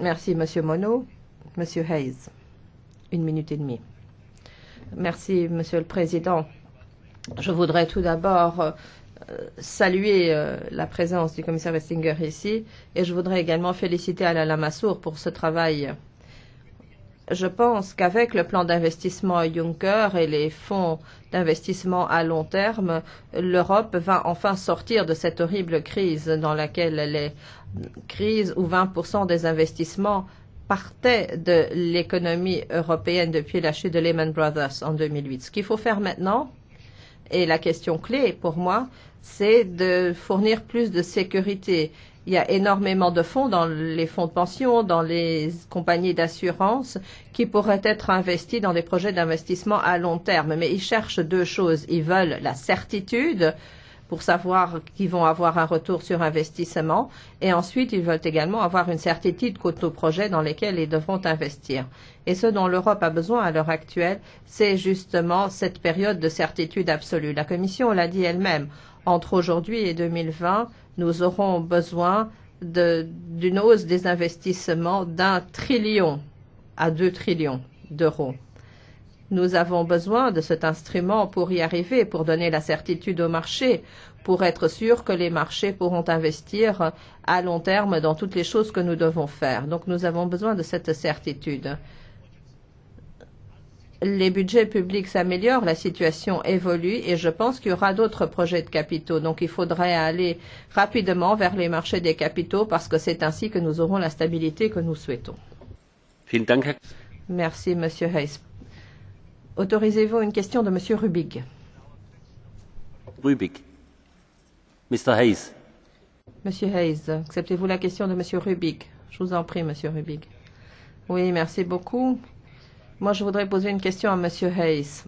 Merci, Monsieur Monod. Monsieur Hayes, 1 minute et demie. Merci, Monsieur le Président. Je voudrais tout d'abord saluer la présence du commissaire Vestager ici et je voudrais également féliciter Alain Lamassoure pour ce travail. Je pense qu'avec le plan d'investissement Juncker et les fonds d'investissement à long terme, l'Europe va enfin sortir de cette horrible crise dans laquelle elle est, crise où 20% des investissements partaient de l'économie européenne depuis la chute de Lehman Brothers en 2008. Ce qu'il faut faire maintenant, et la question clé pour moi, c'est de fournir plus de sécurité. Il y a énormément de fonds dans les fonds de pension, dans les compagnies d'assurance qui pourraient être investis dans des projets d'investissement à long terme. Mais ils cherchent deux choses. Ils veulent la certitude pour savoir qu'ils vont avoir un retour sur investissement et ensuite ils veulent également avoir une certitude quant aux projets dans lesquels ils devront investir. Et ce dont l'Europe a besoin à l'heure actuelle, c'est justement cette période de certitude absolue. La Commission l'a dit elle-même. Entre aujourd'hui et 2020, nous aurons besoin d'une hausse des investissements d'1 trillion à 2 trillions d'euros. Nous avons besoin de cet instrument pour y arriver, pour donner la certitude au marché, pour être sûr que les marchés pourront investir à long terme dans toutes les choses que nous devons faire. Donc nous avons besoin de cette certitude. Les budgets publics s'améliorent, la situation évolue et je pense qu'il y aura d'autres projets de capitaux. Donc il faudrait aller rapidement vers les marchés des capitaux parce que c'est ainsi que nous aurons la stabilité que nous souhaitons. Merci, Monsieur Hayes. Autorisez-vous une question de Monsieur Rubig? Mr. Hayes. Monsieur Hayes, acceptez-vous la question de Monsieur Rubig? Je vous en prie, Monsieur Rubig. Oui, merci beaucoup. Moi, je voudrais poser une question à Monsieur Hayes.